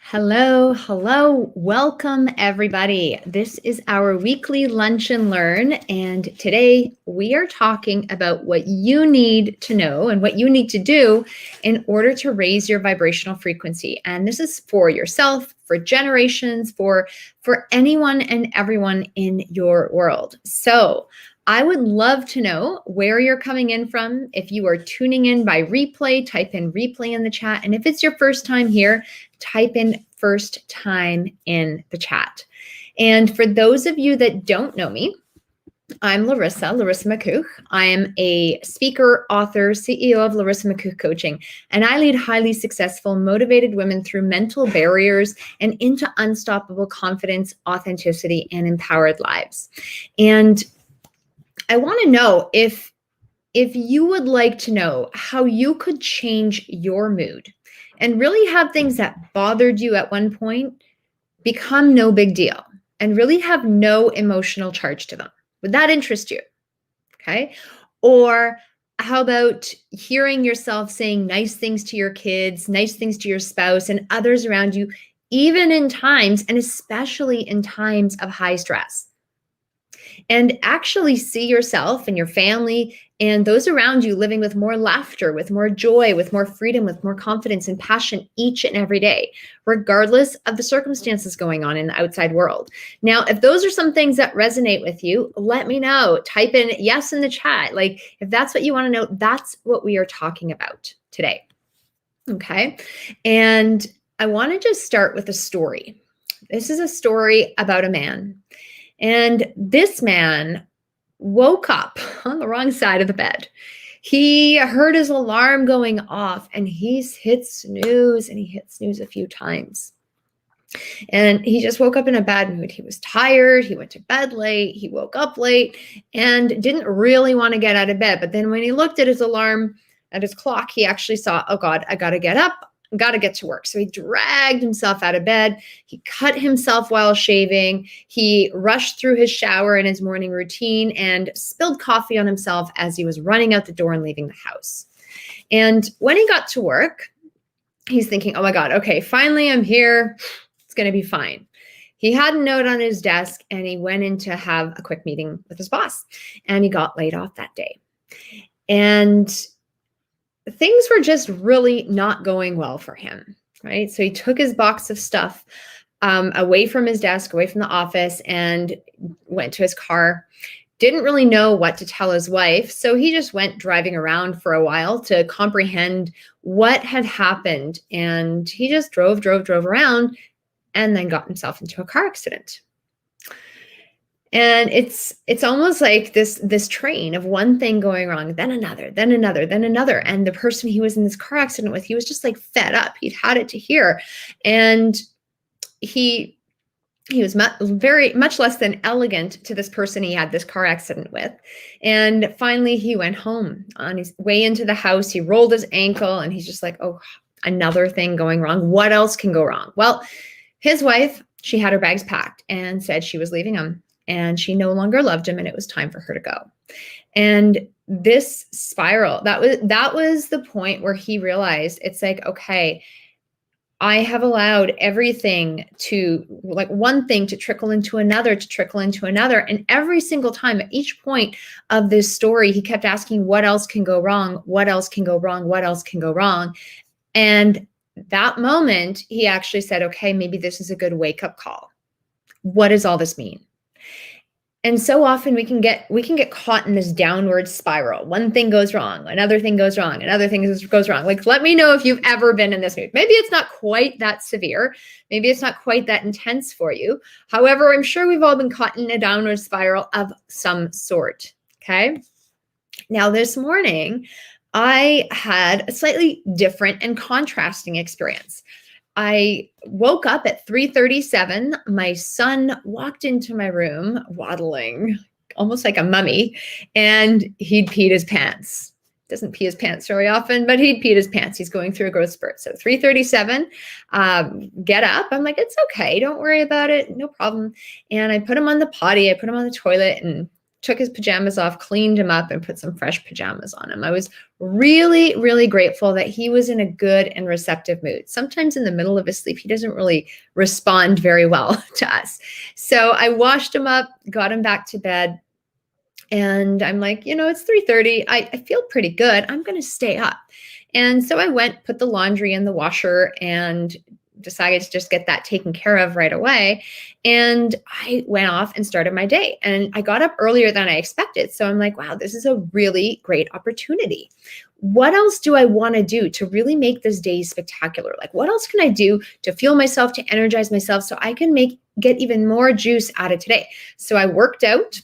Hello, hello. Welcome, everybody. This is our weekly Lunch and Learn, and today we are talking about what you need to know and what you need to do in order to raise your vibrational frequency. And this is for yourself, for generations, for anyone and everyone in your world. So I would love to know where you're coming in from. If you are tuning in by replay, type in replay in the chat. And if it's your first time here, type in first time in the chat. And for those of you that don't know me, I'm Larissa McCook. I am a speaker, author, CEO of Larissa McCook Coaching, and I lead highly successful, motivated women through mental barriers and into unstoppable confidence, authenticity, and empowered lives. And I want to know if you would like to know how you could change your mood and really have things that bothered you at one point become no big deal and really have no emotional charge to them. Would that interest you? Okay. Or how about hearing yourself saying nice things to your kids, nice things to your spouse and others around you, even in times and especially in times of high stress? And actually see yourself and your family and those around you living with more laughter, with more joy, with more freedom, with more confidence and passion each and every day, regardless of the circumstances going on in the outside world. Now, if those are some things that resonate with you, let me know. Type in yes in the chat. Like, if that's what you want to know, that's what we are talking about today. Okay. And I want to just start with a story. This is a story about a man. And this man woke up on the wrong side of the bed. He heard his alarm going off and he's hit snooze, and he hit snooze a few times. And he just woke up in a bad mood. He was tired. He went to bed late. He woke up late and didn't really want to get out of bed. But then when he looked at his alarm, at his clock, he actually saw, oh God, I got to get up. Got to get to work. So he dragged himself out of bed. He cut himself while shaving. He rushed through his shower and his morning routine and spilled coffee on himself as he was running out the door and leaving the house. And when he got to work, he's thinking, oh my God, okay, finally I'm here. It's going to be fine. He had a note on his desk and he went in to have a quick meeting with his boss, and he got laid off that day. And things were just really not going well for him, right? So he took his box of stuff away from his desk, away from the office, and went to his car. Didn't really know what to tell his wife. So he just went driving around for a while to comprehend what had happened. And he just drove around and then got himself into a car accident. And it's almost like this train of one thing going wrong, then another, then another, then another. And the person he was in this car accident with, he was just like fed up. He'd had it to here. And he was very much less than elegant to this person he had this car accident with. And finally he went home. On his way into the house, he rolled his ankle and he's just like, oh, another thing going wrong. What else can go wrong? Well, his wife, she had her bags packed and said she was leaving him. And she no longer loved him, and it was time for her to go. And this spiral, that was the point where he realized, it's like, okay, I have allowed everything to, like, one thing to trickle into another, to trickle into another. And every single time, at each point of this story, he kept asking, what else can go wrong? What else can go wrong? What else can go wrong? And that moment, he actually said, okay, maybe this is a good wake-up call. What does all this mean? And so often we can get caught in this downward spiral. One thing goes wrong, another thing goes wrong, another thing goes wrong. Like, let me know if you've ever been in this mood. Maybe it's not quite that severe. Maybe it's not quite that intense for you. However, I'm sure we've all been caught in a downward spiral of some sort. Okay. Now, this morning, I had a slightly different and contrasting experience. I woke up at 3:37. My son walked into my room waddling, almost like a mummy, and he'd peed his pants. Doesn't pee his pants very often, but he'd peed his pants. He's going through a growth spurt. So 3:37, get up. I'm like, it's okay. Don't worry about it. No problem. And I put him on the potty. I put him on the toilet and took his pajamas off, cleaned him up, and put some fresh pajamas on him. I was really, really grateful that he was in a good and receptive mood. Sometimes in the middle of his sleep, he doesn't really respond very well to us. So I washed him up, got him back to bed, and I'm like, it's 3:30. I feel pretty good. I'm going to stay up. And so I went, put the laundry in the washer, and decided to just get that taken care of right away. And I went off and started my day. And I got up earlier than I expected. So I'm like, wow, this is a really great opportunity. What else do I want to do to really make this day spectacular? Like, what else can I do to fuel myself, to energize myself so I can get even more juice out of today? So I worked out.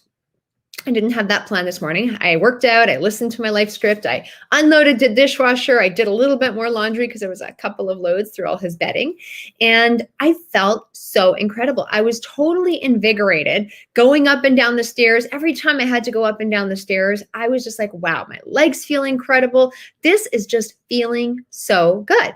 I didn't have that plan this morning. I worked out, I listened to my life script, I unloaded the dishwasher, I did a little bit more laundry because there was a couple of loads through all his bedding, and I felt so incredible. I was totally invigorated going up and down the stairs. Every time I had to go up and down the stairs, I was just like, wow, my legs feel incredible. This is just feeling so good.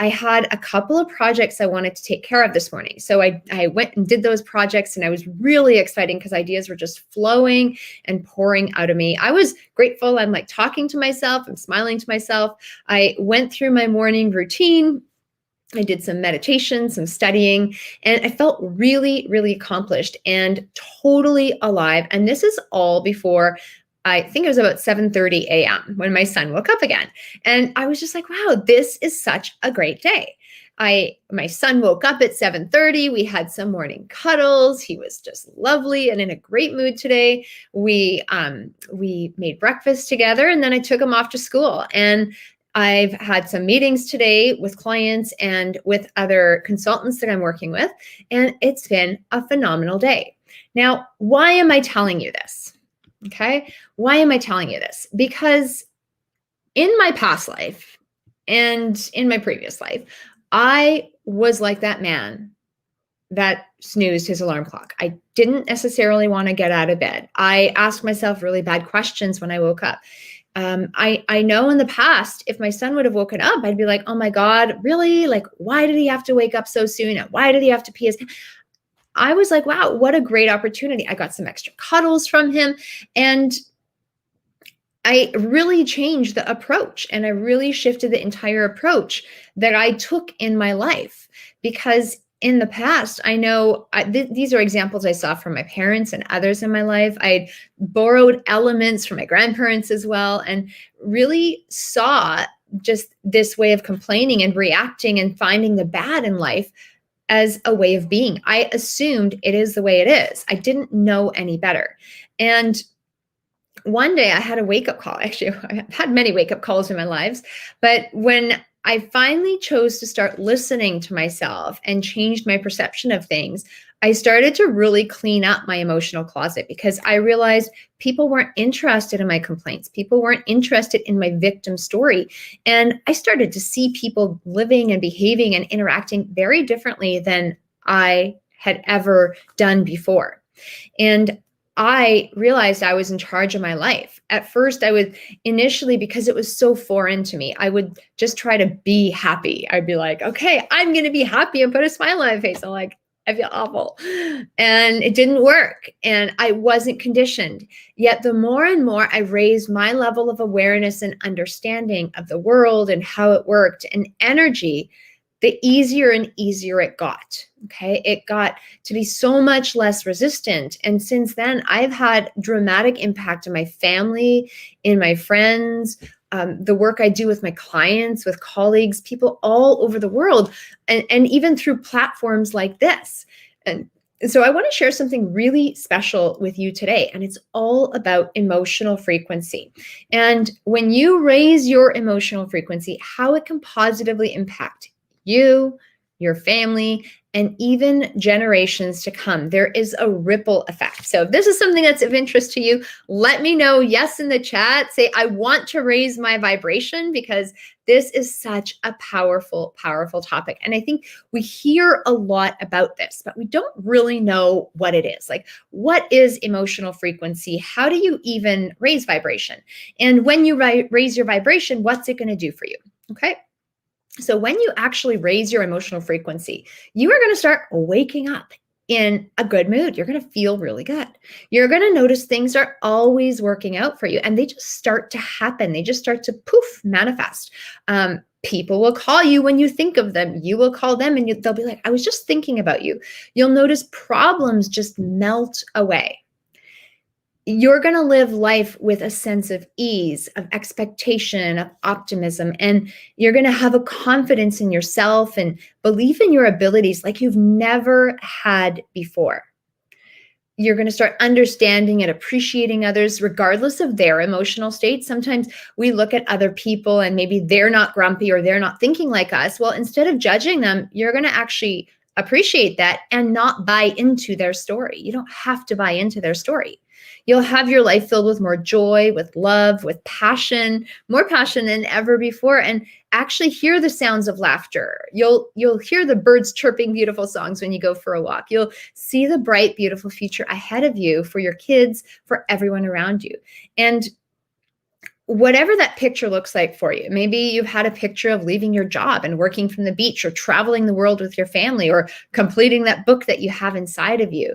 I had a couple of projects I wanted to take care of this morning. So I went and did those projects, and I was really excited because ideas were just flowing and pouring out of me. I was grateful. I'm like talking to myself. I'm smiling to myself. I went through my morning routine. I did some meditation, some studying, and I felt really, really accomplished and totally alive. And this is all before, I think it was about 7:30 a.m. when my son woke up again. And I was just like, wow, this is such a great day. My son woke up at 7:30. We had some morning cuddles. He was just lovely and in a great mood today. We made breakfast together, and then I took him off to school. And I've had some meetings today with clients and with other consultants that I'm working with, and it's been a phenomenal day. Now, why am I telling you this? Okay. Why am I telling you this? Because in my past life and in my previous life, I was like that man that snoozed his alarm clock. I didn't necessarily want to get out of bed. I asked myself really bad questions when I woke up. I know in the past, if my son would have woken up, I'd be like, oh my God, really? Like, why did he have to wake up so soon? And why did he have to pee his pants? I was like, wow, what a great opportunity. I got some extra cuddles from him, and I really changed the approach, and I really shifted the entire approach that I took in my life. Because in the past, I know these are examples I saw from my parents and others in my life. I borrowed elements from my grandparents as well, and really saw just this way of complaining and reacting and finding the bad in life as a way of being. I assumed it is the way it is. I didn't know any better. And one day I had a wake-up call. Actually, I've had many wake-up calls in my lives, but when I finally chose to start listening to myself and changed my perception of things, I started to really clean up my emotional closet, because I realized people weren't interested in my complaints. People weren't interested in my victim story. And I started to see people living and behaving and interacting very differently than I had ever done before. And I realized I was in charge of my life. At first, I would initially, because it was so foreign to me, I would just try to be happy. I'd be like, okay, I'm going to be happy and put a smile on my face. I'm like, I feel awful. And it didn't work. And I wasn't conditioned. Yet the more and more I raised my level of awareness and understanding of the world and how it worked and energy, the easier and easier it got. Okay. It got to be so much less resistant. And since then, I've had dramatic impact in my family, in my friends, the work I do with my clients, with colleagues, people all over the world, and even through platforms like this. And so I want to share something really special with you today, and it's all about emotional frequency. And when you raise your emotional frequency, how it can positively impact you, your family, and even generations to come. There is a ripple effect. So if this is something that's of interest to you, let me know. Yes, in the chat, say, I want to raise my vibration, because this is such a powerful, powerful topic. And I think we hear a lot about this, but we don't really know what it is. Like, what is emotional frequency? How do you even raise vibration? And when you raise your vibration, what's it going to do for you? Okay. So when you actually raise your emotional frequency, you are going to start waking up in a good mood. You're going to feel really good. You're going to notice things are always working out for you, and they just start to happen. They just start to poof, manifest. People will call you when you think of them. You will call them and they'll be like, I was just thinking about you. You'll notice problems just melt away. You're going to live life with a sense of ease, of expectation, of optimism, and you're going to have a confidence in yourself and belief in your abilities like you've never had before. You're going to start understanding and appreciating others regardless of their emotional state. Sometimes we look at other people and maybe they're not grumpy or they're not thinking like us. Well, instead of judging them, you're going to actually appreciate that and not buy into their story. You don't have to buy into their story. You'll have your life filled with more joy, with love, with passion, more passion than ever before, and actually hear the sounds of laughter. You'll hear the birds chirping beautiful songs when you go for a walk. You'll see the bright, beautiful future ahead of you for your kids, for everyone around you. And whatever that picture looks like for you, maybe you've had a picture of leaving your job and working from the beach, or traveling the world with your family, or completing that book that you have inside of you,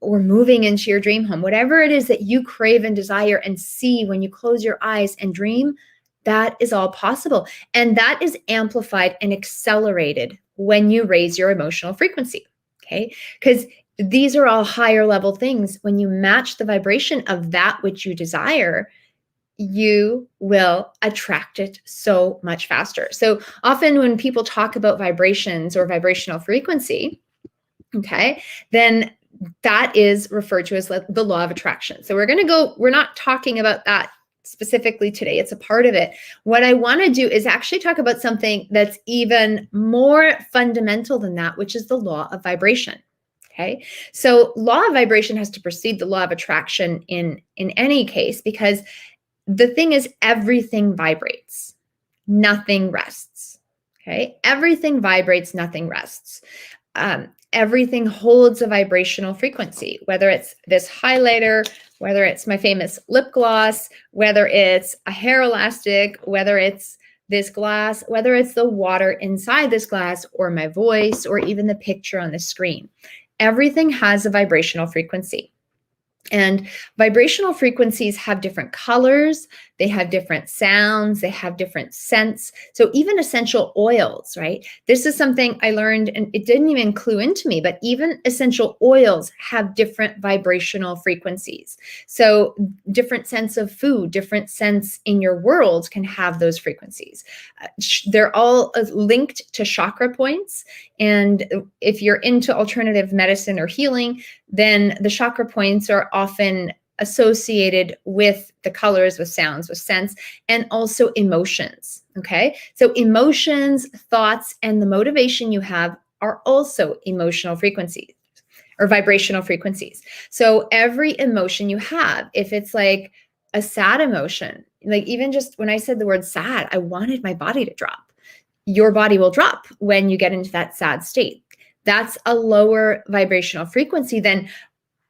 or moving into your dream home. Whatever it is that you crave and desire and see when you close your eyes and dream, that is all possible. And that is amplified and accelerated when you raise your emotional frequency, okay? Because these are all higher level things. When you match the vibration of that which you desire, you will attract it so much faster. So often when people talk about vibrations or vibrational frequency, okay, then that is referred to as the law of attraction. So we're not talking about that specifically today. It's a part of it. What I want to do is actually talk about something that's even more fundamental than that, which is the law of vibration. Okay. So law of vibration has to precede the law of attraction in any case, because the thing is, everything vibrates, nothing rests. Okay. Everything vibrates, nothing rests. Everything holds a vibrational frequency, whether it's this highlighter, whether it's my famous lip gloss, whether it's a hair elastic, whether it's this glass, whether it's the water inside this glass, or my voice, or even the picture on the screen. Everything has a vibrational frequency. And vibrational frequencies have different colors, they have different sounds, they have different scents. So even essential oils, right? This is something I learned, and it didn't even clue into me, but even essential oils have different vibrational frequencies. So different scents of food, different scents in your world can have those frequencies. They're all linked to chakra points. And if you're into alternative medicine or healing, then the chakra points are often associated with the colors, with sounds, with scents, and also emotions. Okay. So emotions, thoughts, and the motivation you have are also emotional frequencies or vibrational frequencies. So every emotion you have, if it's like a sad emotion, like even just when I said the word sad, I wanted my body to drop. Your body will drop when you get into that sad state. That's a lower vibrational frequency than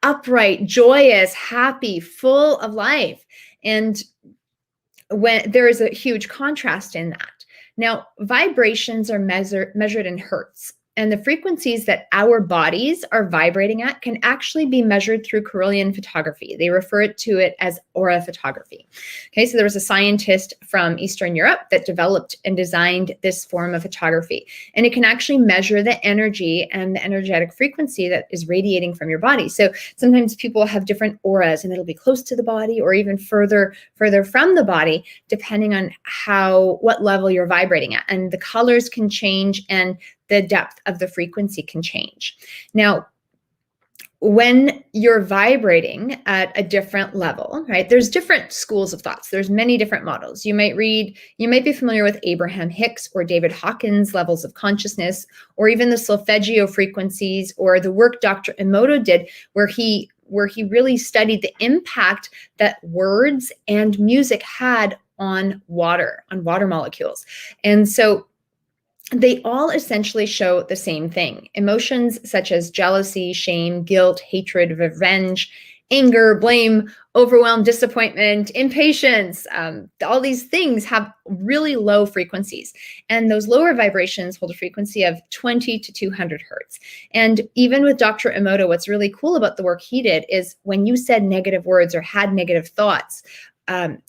upright, joyous, happy, full of life. And when there is a huge contrast in that. Now, vibrations are measured in hertz. And the frequencies that our bodies are vibrating at can actually be measured through Carolean photography. They refer to it as aura photography. Okay, so there was a scientist from Eastern Europe that developed and designed this form of photography. And it can actually measure the energy and the energetic frequency that is radiating from your body. So sometimes people have different auras, and it'll be close to the body or even further from the body, depending on what level you're vibrating at. And the colors can change, and the depth of the frequency can change. Now, when you're vibrating at a different level, right, there's different schools of thoughts. There's many different models. You might be familiar with Abraham Hicks or David Hawkins' levels of consciousness, or even the solfeggio frequencies, or the work Dr. Emoto did, where he really studied the impact that words and music had on water molecules. And so they all essentially show the same thing. Emotions such as jealousy, shame, guilt, hatred, revenge, anger, blame, overwhelm, disappointment, impatience. All these things have really low frequencies. And those lower vibrations hold a frequency of 20 to 200 hertz. And even with Dr. Emoto, what's really cool about the work he did is when you said negative words or had negative thoughts,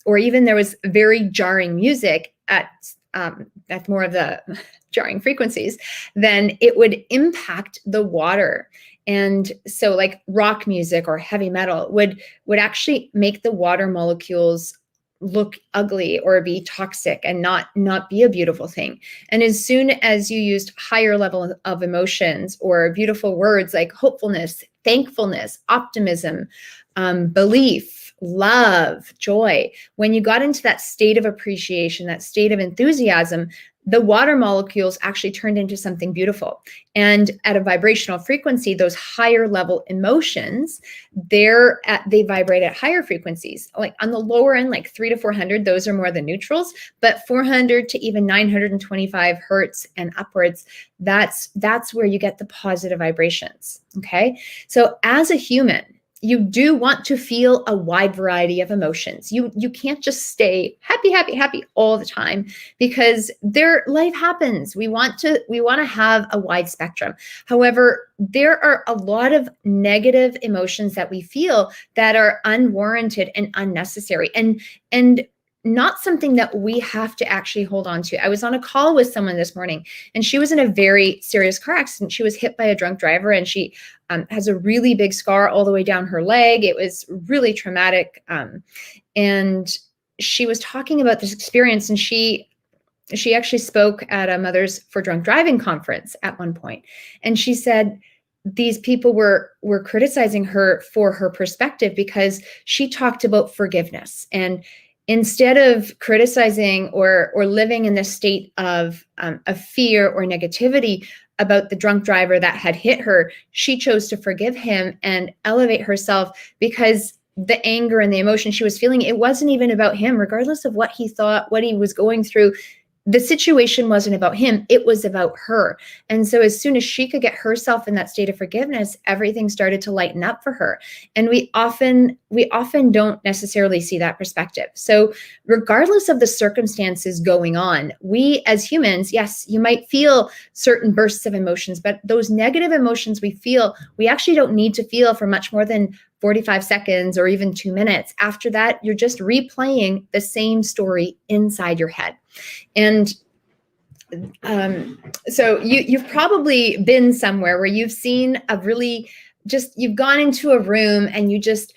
or even there was very jarring music at more of the jarring frequencies, then it would impact the water. And so like rock music or heavy metal would actually make the water molecules look ugly or be toxic and not be a beautiful thing. And as soon as you used higher level of emotions or beautiful words like hopefulness, thankfulness, optimism, belief, love, joy, when you got into that state of appreciation, that state of enthusiasm, the water molecules actually turned into something beautiful. And at a vibrational frequency, those higher level emotions, they vibrate at higher frequencies. Like on the lower end, like 300 to 400, those are more the neutrals, but 400 to even 925 hertz and upwards, that's where you get the positive vibrations. Okay. So as a human, you do want to feel a wide variety of emotions. You can't just stay happy, happy, happy all the time because life happens. We want to have a wide spectrum. However, there are a lot of negative emotions that we feel that are unwarranted and unnecessary and not something that we have to actually hold on to. I was on a call with someone this morning and she was in a very serious car accident. She was hit by a drunk driver and she has a really big scar all the way down her leg. It was really traumatic. And she was talking about this experience and she actually spoke at a Mothers for Drunk Driving conference at one point. And she said, these people were criticizing her for her perspective because she talked about forgiveness. And instead of criticizing or living in this state of fear or negativity about the drunk driver that had hit her, she chose to forgive him and elevate herself because the anger and the emotion she was feeling, it wasn't even about him, regardless of what he thought, what he was going through. The situation wasn't about him, it was about her. And so as soon as she could get herself in that state of forgiveness, everything started to lighten up for her. And we often don't necessarily see that perspective. So regardless of the circumstances going on, we as humans, yes, you might feel certain bursts of emotions, but those negative emotions we feel, we actually don't need to feel for much more than 45 seconds or even 2 minutes. After that, you're just replaying the same story inside your head. And so you've probably been somewhere where you've seen you've gone into a room and you just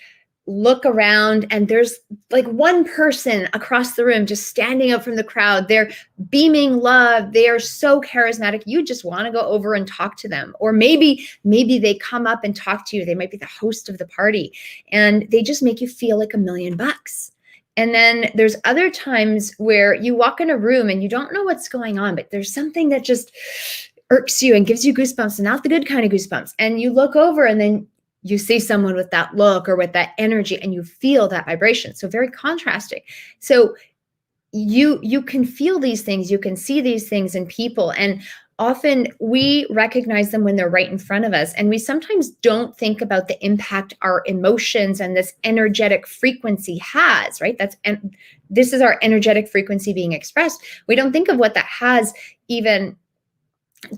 look around and there's like one person across the room just standing out from the crowd. They're beaming love. They are so charismatic. You just want to go over and talk to them. Or maybe they come up and talk to you. They might be the host of the party and they just make you feel like $1,000,000. And then there's other times where you walk in a room and you don't know what's going on, but there's something that just irks you and gives you goosebumps, and not the good kind of goosebumps. And you look over and then you see someone with that look or with that energy and you feel that vibration. So very contrasting. So you can feel these things, you can see these things in people, and often we recognize them when they're right in front of us. And we sometimes don't think about the impact our emotions and this energetic frequency has, right? This is our energetic frequency being expressed. We don't think of what that has even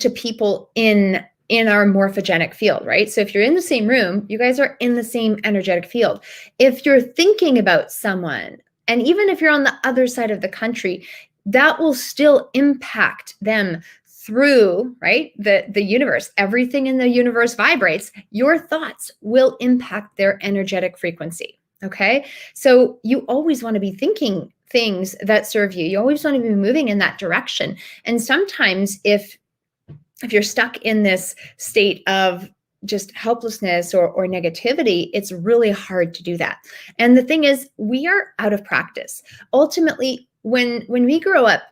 to people in our morphogenic field, right? So if you're in the same room, you guys are in the same energetic field. If you're thinking about someone, and even if you're on the other side of the country, that will still impact them through, right, the universe. Everything in the universe vibrates. Your thoughts will impact their energetic frequency, okay? So you always want to be thinking things that serve you. You always want to be moving in that direction. And sometimes if you're stuck in this state of just helplessness or negativity, it's really hard to do that. And the thing is, we are out of practice. Ultimately, when we grow up,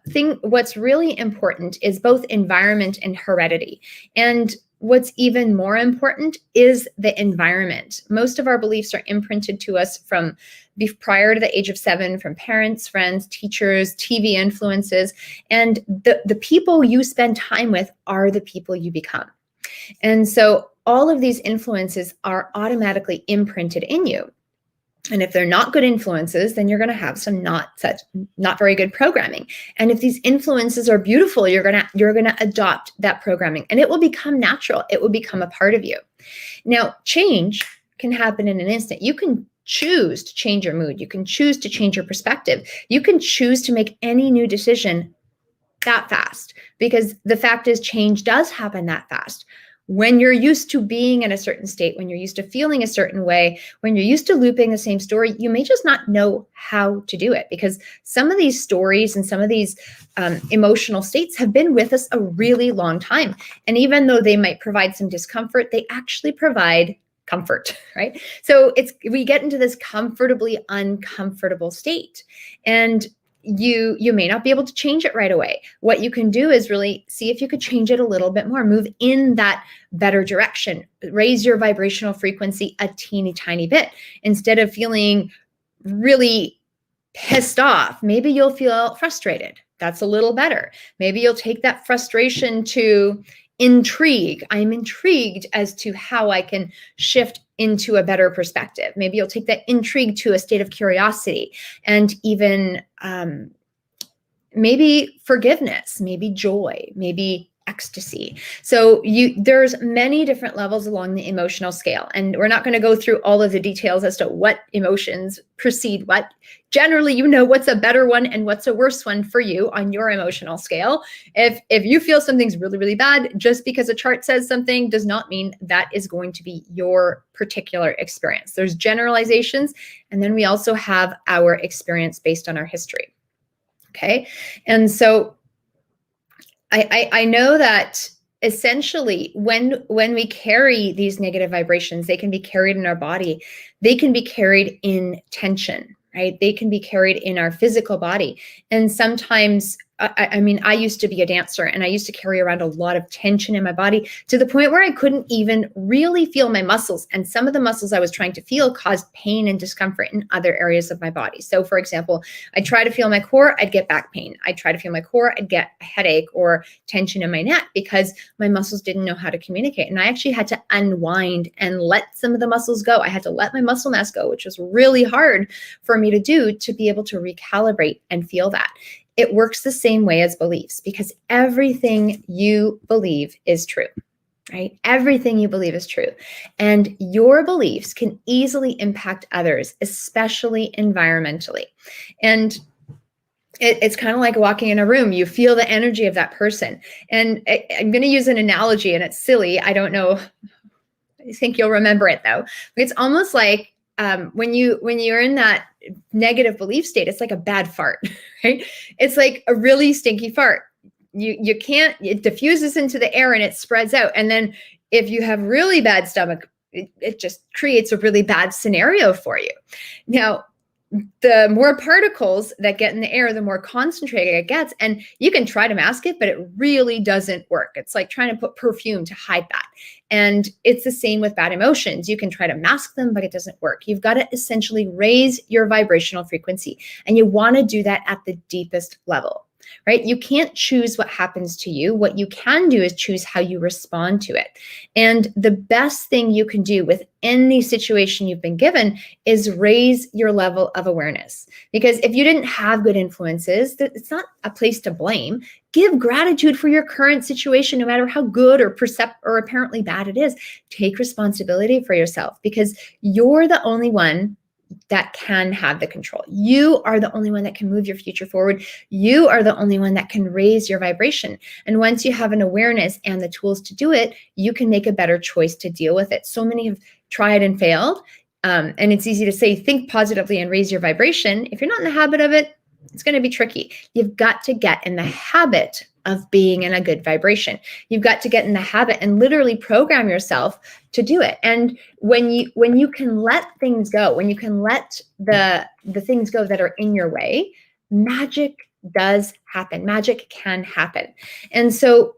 what's really important is both environment and heredity. And what's even more important is the environment. Most of our beliefs are imprinted to us from prior to the age of 7, from parents, friends, teachers, TV influences. And the people you spend time with are the people you become. And so all of these influences are automatically imprinted in you. And if they're not good influences, then you're going to have some not very good programming. And if these influences are beautiful, you're going to adopt that programming, and it will become natural. It will become a part of you. Now, change can happen in an instant. You can choose to change your mood. You can choose to change your perspective. You can choose to make any new decision that fast, because the fact is change does happen that fast. When you're used to being in a certain state, when you're used to feeling a certain way, when you're used to looping the same story, you may just not know how to do it, because some of these stories and some of these emotional states have been with us a really long time. And even though they might provide some discomfort, they actually provide comfort, right? So we get into this comfortably uncomfortable state, and you may not be able to change it right away. What you can do is really see if you could change it a little bit more, move in that better direction, raise your vibrational frequency a teeny tiny bit. Instead of feeling really pissed off, maybe you'll feel frustrated. That's a little better. Maybe you'll take that frustration to intrigue. I'm intrigued as to how I can shift into a better perspective. Maybe you'll take that intrigue to a state of curiosity, and even maybe forgiveness, maybe joy, maybe ecstasy. So there's many different levels along the emotional scale, and we're not going to go through all of the details as to what emotions precede what. Generally, you know what's a better one and what's a worse one for you on your emotional scale. If you feel something's really, really bad, just because a chart says something does not mean that is going to be your particular experience. There's generalizations, and then we also have our experience based on our history. Okay, and so I know that essentially when we carry these negative vibrations, they can be carried in our body. They can be carried in tension, right? They can be carried in our physical body. And sometimes, I mean, I used to be a dancer, and I used to carry around a lot of tension in my body to the point where I couldn't even really feel my muscles. And some of the muscles I was trying to feel caused pain and discomfort in other areas of my body. So for example, I'd try to feel my core, I'd get back pain. I'd try to feel my core, I'd get a headache or tension in my neck because my muscles didn't know how to communicate. And I actually had to unwind and let some of the muscles go. I had to let my muscle mass go, which was really hard for me to do, to be able to recalibrate and feel that. It works the same way as beliefs, because everything you believe is true, right? Everything you believe is true. And your beliefs can easily impact others, especially environmentally. And it's kind of like walking in a room. You feel the energy of that person. And I'm going to use an analogy, and it's silly. I don't know. I think you'll remember it though. It's almost like when you're in that negative belief state, it's like a bad fart, right? It's like a really stinky fart. You can't, it diffuses into the air and it spreads out. And then if you have really bad stomach, it just creates a really bad scenario for you. Now, the more particles that get in the air, the more concentrated it gets. And you can try to mask it, but it really doesn't work. It's like trying to put perfume to hide that. And it's the same with bad emotions. You can try to mask them, but it doesn't work. You've got to essentially raise your vibrational frequency. And you want to do that at the deepest level, right? You can't choose what happens to you. What you can do is choose how you respond to it. And the best thing you can do with any situation you've been given is raise your level of awareness. Because if you didn't have good influences, it's not a place to blame. Give gratitude for your current situation, no matter how good or apparently bad it is. Take responsibility for yourself, because you're the only one that can have the control. You are the only one that can move your future forward. You are the only one that can raise your vibration. And once you have an awareness and the tools to do it, you can make a better choice to deal with it. So many have tried and failed. And it's easy to say, think positively and raise your vibration. If you're not in the habit of it, it's going to be tricky. You've got to get in the habit of being in a good vibration. You've got to get in the habit and literally program yourself to do it. And when you can let things go, when you can let the things go that are in your way, magic does happen. Magic can happen. And so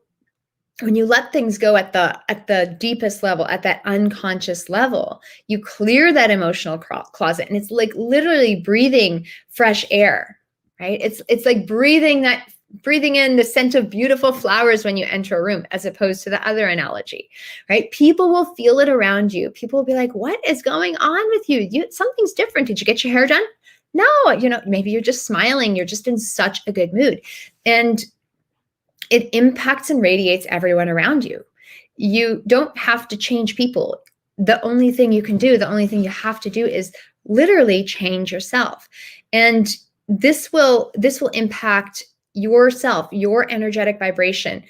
when you let things go at the deepest level, at that unconscious level, you clear that emotional closet, and it's like literally breathing fresh air, right? It's like breathing that breathing in the scent of beautiful flowers when you enter a room, as opposed to the other analogy, right? People will feel it around you. People will be like, what is going on with you? Something's different. Did you get your hair done? No, maybe you're just smiling. You're just in such a good mood. And it impacts and radiates everyone around you. You don't have to change people. The only thing you can do, the only thing you have to do is literally change yourself. And this will impact yourself, your energetic vibration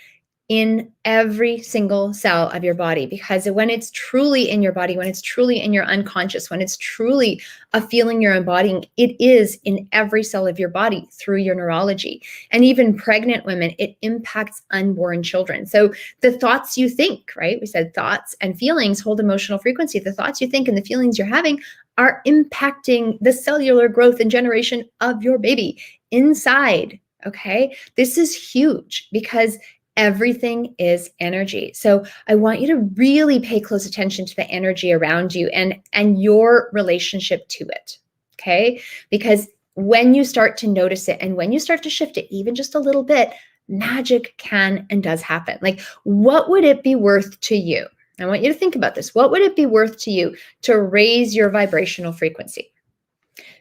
in every single cell of your body. Because when it's truly in your body, when it's truly in your unconscious, when it's truly a feeling you're embodying, it is in every cell of your body through your neurology. And even pregnant women, it impacts unborn children. So the thoughts you think, right? We said thoughts and feelings hold emotional frequency. The thoughts you think and the feelings you're having are impacting the cellular growth and generation of your baby inside. Okay. This is huge because everything is energy. So I want you to really pay close attention to the energy around you and your relationship to it. Okay. Because when you start to notice it and when you start to shift it even just a little bit, magic can and does happen. Like, what would it be worth to you? I want you to think about this. What would it be worth to you to raise your vibrational frequency?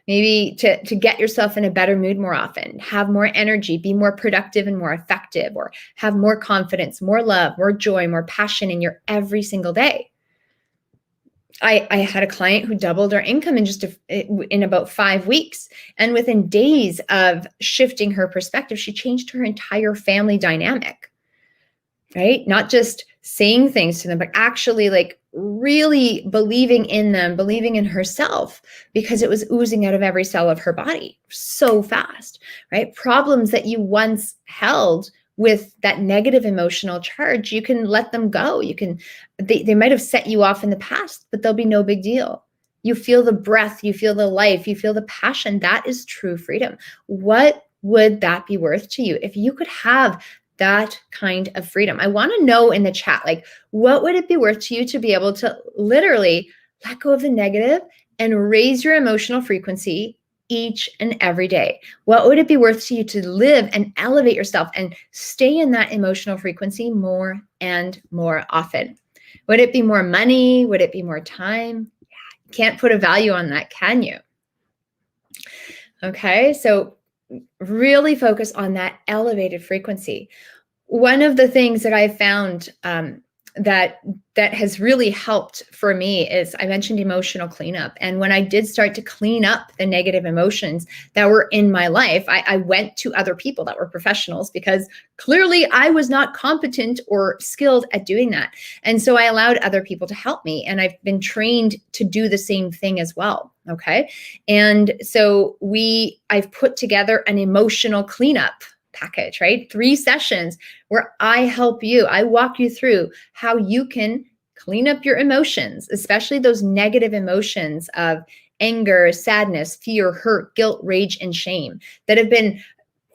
Maybe to get yourself in a better mood more often, have more energy, be more productive and more effective, or have more confidence, more love, more joy, more passion in your every single day. I had a client who doubled her income in about 5 weeks. And within days of shifting her perspective, she changed her entire family dynamic. Right? Not just saying things to them, but actually like really believing in them, believing in herself, because it was oozing out of every cell of her body so fast, right? Problems that you once held with that negative emotional charge, you can let them go. They might have set you off in the past, but they'll be no big deal. You feel the breath, you feel the life, you feel the passion. That is true freedom. What would that be worth to you if you could have that kind of freedom? I want to know in the chat, like, what would it be worth to you to be able to literally let go of the negative and raise your emotional frequency each and every day? What would it be worth to you to live and elevate yourself and stay in that emotional frequency more and more often? Would it be more money? Would it be more time? You can't put a value on that, can you? Okay, so really focus on that elevated frequency. One of the things that I've found that has really helped for me is, I mentioned emotional cleanup. And when I did start to clean up the negative emotions that were in my life, I went to other people that were professionals, because clearly I was not competent or skilled at doing that. And so I allowed other people to help me. And I've been trained to do the same thing as well. Okay. And so I've put together an emotional cleanup package, right? 3 sessions where I help you. I walk you through how you can clean up your emotions, especially those negative emotions of anger, sadness, fear, hurt, guilt, rage, and shame that have been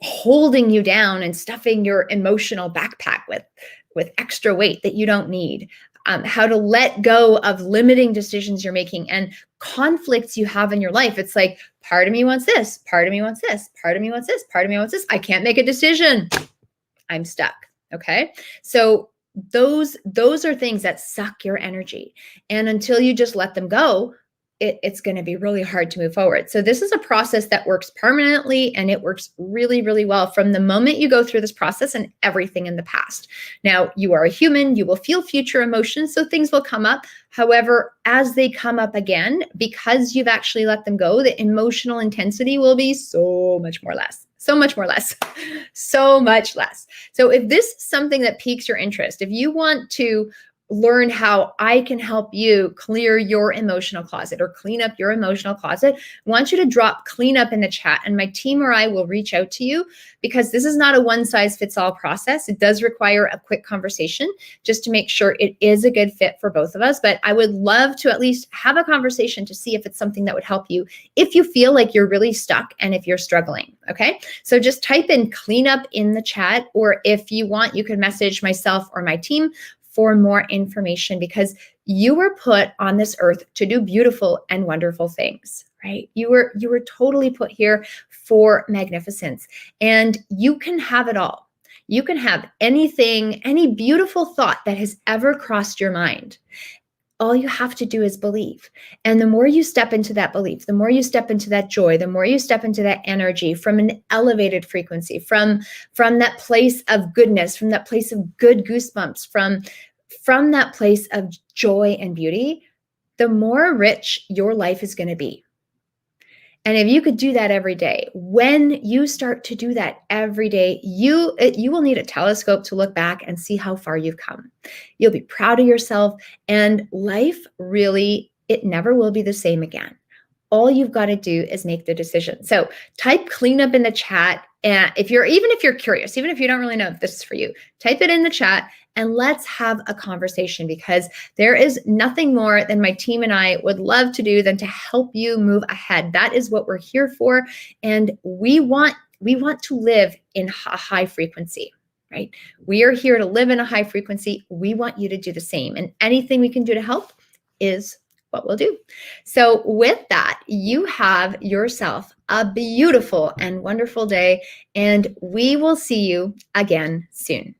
holding you down and stuffing your emotional backpack with extra weight that you don't need. How to let go of limiting decisions you're making and conflicts you have in your life. It's like, part of me wants this, part of me wants this, part of me wants this, part of me wants this. I can't make a decision. I'm stuck. Okay. So those are things that suck your energy. And until you just let them go, it's going to be really hard to move forward. So this is a process that works permanently, and it works really, really well from the moment you go through this process and everything in the past. Now, you are a human, you will feel future emotions, so things will come up. However, as they come up again, because you've actually let them go, the emotional intensity will be so much less. So much less. So if this is something that piques your interest, if you want to learn how I can help you clear your emotional closet or clean up your emotional closet, I want you to drop clean up in the chat, and my team or I will reach out to you, because this is not a one-size-fits-all process. It does require a quick conversation just to make sure it is a good fit for both of us. But I would love to at least have a conversation to see if it's something that would help you if you feel like you're really stuck and if you're struggling. Okay, so just type in clean up in the chat, or if you want, you can message myself or my team for more information, because you were put on this earth to do beautiful and wonderful things, right? You were totally put here for magnificence, and you can have it all. You can have anything, any beautiful thought that has ever crossed your mind. All you have to do is believe. And the more you step into that belief, the more you step into that joy, the more you step into that energy from an elevated frequency, from that place of goodness, from that place of good goosebumps, from that place of joy and beauty, the more rich your life is going to be. And if you could do that every day, when you start to do that every day, you will need a telescope to look back and see how far you've come. You'll be proud of yourself, and life really, it never will be the same again. All you've got to do is make the decision. So type cleanup in the chat. And if you're curious, even if you don't really know if this is for you, type it in the chat and let's have a conversation, because there is nothing more than my team and I would love to do than to help you move ahead. That is what we're here for. And we want to live in a high frequency, right? We are here to live in a high frequency. We want you to do the same. And anything we can do to help is what we'll do. So with that, you have yourself a beautiful and wonderful day, and we will see you again soon.